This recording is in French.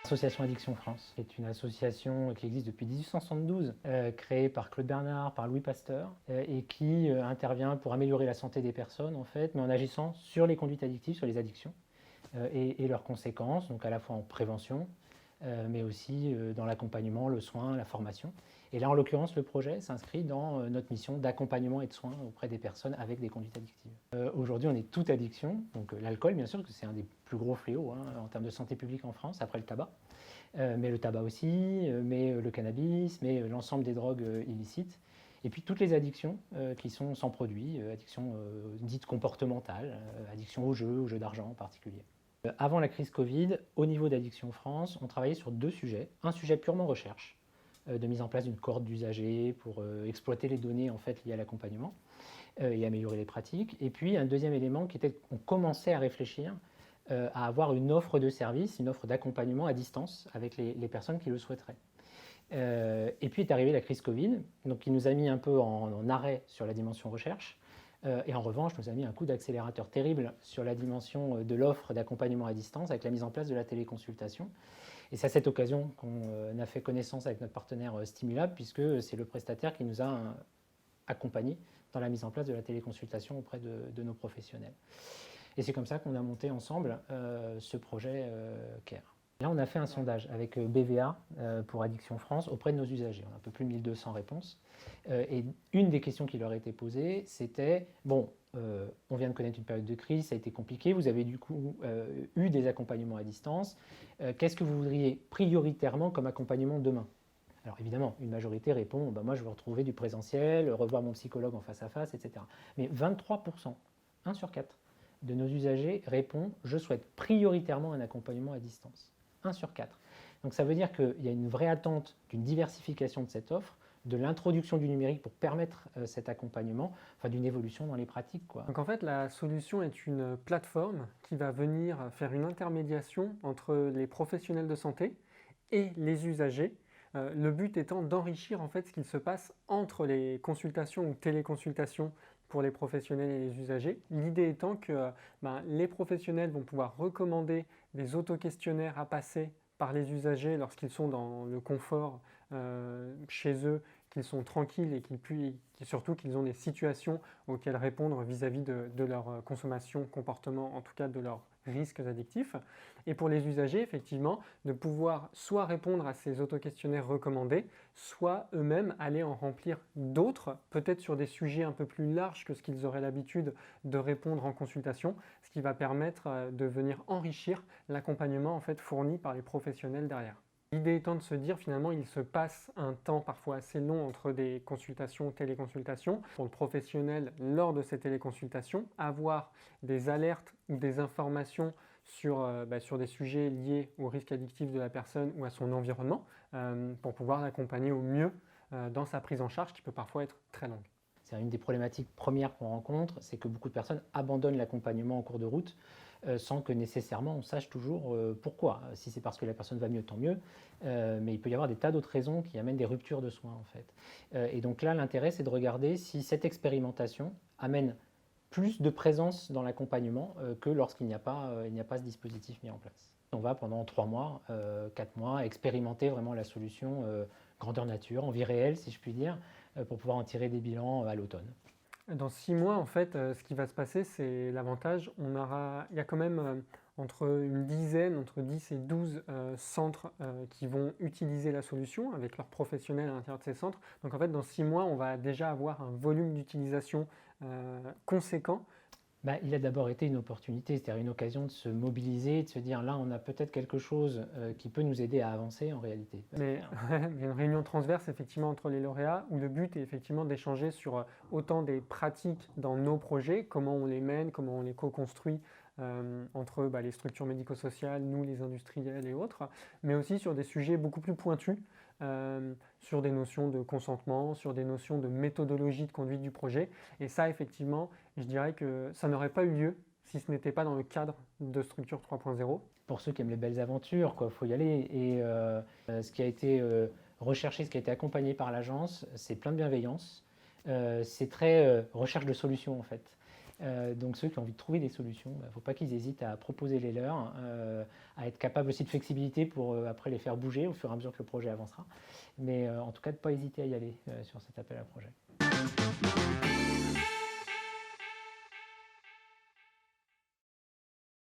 Association Addiction France est une association qui existe depuis 1872, créée par Claude Bernard, par Louis Pasteur, et qui intervient pour améliorer la santé des personnes, en fait, mais en agissant sur les conduites addictives, sur les addictions, et leurs conséquences, donc à la fois en prévention, mais aussi dans l'accompagnement, le soin, la formation. Et là, en l'occurrence, le projet s'inscrit dans notre mission d'accompagnement et de soins auprès des personnes avec des conduites addictives. Aujourd'hui, on est toute addiction, donc l'alcool, bien sûr, que c'est un des plus gros fléaux en termes de santé publique en France, après le tabac. Mais le tabac aussi, mais le cannabis, mais l'ensemble des drogues illicites. Et puis toutes les addictions qui sont sans produit, addictions dites comportementales, addictions aux jeux d'argent en particulier. Avant la crise Covid, au niveau d'Addiction France, on travaillait sur deux sujets. Un sujet purement recherche, de mise en place d'une cohorte d'usagers pour exploiter les données en fait, liées à l'accompagnement et améliorer les pratiques. Et puis un deuxième élément qui était qu'on commençait à réfléchir à avoir une offre de service, une offre d'accompagnement à distance avec les personnes qui le souhaiteraient. Et puis est arrivée la crise Covid, donc qui nous a mis un peu en arrêt sur la dimension recherche, et en revanche nous a mis un coup d'accélérateur terrible sur la dimension de l'offre d'accompagnement à distance avec la mise en place de la téléconsultation. Et c'est à cette occasion qu'on a fait connaissance avec notre partenaire Stimulab, puisque c'est le prestataire qui nous a accompagnés dans la mise en place de la téléconsultation auprès de nos professionnels. Et c'est comme ça qu'on a monté ensemble ce projet CARE. Là, on a fait un sondage avec BVA pour Addiction France auprès de nos usagers. On a un peu plus de 1200 réponses. Et une des questions qui leur a été posée, c'était bon, on vient de connaître une période de crise, ça a été compliqué, vous avez du coup eu des accompagnements à distance. Qu'est-ce que vous voudriez prioritairement comme accompagnement demain? Alors évidemment, une majorité répond moi je veux retrouver du présentiel, revoir mon psychologue en face à face, etc. Mais 23%, 1 sur 4 de nos usagers répond je souhaite prioritairement un accompagnement à distance. 1 sur 4. Donc ça veut dire qu'il y a une vraie attente d'une diversification de cette offre, de l'introduction du numérique pour permettre cet accompagnement, enfin d'une évolution dans les pratiques, quoi. Donc en fait, la solution est une plateforme qui va venir faire une intermédiation entre les professionnels de santé et les usagers. Le but étant d'enrichir en fait ce qu'il se passe entre les consultations ou téléconsultations pour les professionnels et les usagers. L'idée étant que les professionnels vont pouvoir recommander des auto-questionnaires à passer par les usagers lorsqu'ils sont dans le confort chez eux, qu'ils sont tranquilles et surtout qu'ils ont des situations auxquelles répondre vis-à-vis de leur consommation, comportement, en tout cas de leurs risques addictifs. Et pour les usagers, effectivement, de pouvoir soit répondre à ces auto-questionnaires recommandés, soit eux-mêmes aller en remplir d'autres, peut-être sur des sujets un peu plus larges que ce qu'ils auraient l'habitude de répondre en consultation, ce qui va permettre de venir enrichir l'accompagnement en fait, fourni par les professionnels derrière. L'idée étant de se dire finalement il se passe un temps parfois assez long entre des consultations, téléconsultations. Pour le professionnel, lors de ces téléconsultations, avoir des alertes ou des informations sur des sujets liés au risque addictif de la personne ou à son environnement pour pouvoir l'accompagner au mieux dans sa prise en charge qui peut parfois être très longue. C'est une des problématiques premières qu'on rencontre, c'est que beaucoup de personnes abandonnent l'accompagnement en cours de route sans que nécessairement on sache toujours pourquoi. Si c'est parce que la personne va mieux, tant mieux, mais il peut y avoir des tas d'autres raisons qui amènent des ruptures de soins en fait. Et donc là, l'intérêt, c'est de regarder si cette expérimentation amène plus de présence dans l'accompagnement que lorsqu'il n'y a pas ce dispositif mis en place. On va pendant 3 mois, 4 mois expérimenter vraiment la solution grandeur nature, en vie réelle si je puis dire, pour pouvoir en tirer des bilans à l'automne. Dans 6 mois, en fait, ce qui va se passer, c'est l'avantage. Il y a quand même entre une dizaine, entre 10 et 12 centres qui vont utiliser la solution avec leurs professionnels à l'intérieur de ces centres. Donc en fait, dans 6 mois, on va déjà avoir un volume d'utilisation conséquent. Il a d'abord été une opportunité, c'est-à-dire une occasion de se mobiliser, de se dire là on a peut-être quelque chose qui peut nous aider à avancer en réalité. Mais il y a une réunion transverse effectivement entre les lauréats où le but est effectivement d'échanger sur autant des pratiques dans nos projets, comment on les mène, comment on les co-construit entre les structures médico-sociales, nous les industriels et autres, mais aussi sur des sujets beaucoup plus pointus, sur des notions de consentement, sur des notions de méthodologie de conduite du projet. Et ça, effectivement, je dirais que ça n'aurait pas eu lieu si ce n'était pas dans le cadre de Structure 3.0. Pour ceux qui aiment les belles aventures, il faut y aller. Et ce qui a été recherché, ce qui a été accompagné par l'agence, c'est plein de bienveillance. C'est très recherche de solutions en fait. Donc ceux qui ont envie de trouver des solutions, il ne faut pas qu'ils hésitent à proposer les leurs, à être capables aussi de flexibilité pour après les faire bouger au fur et à mesure que le projet avancera. Mais en tout cas, de ne pas hésiter à y aller sur cet appel à projet.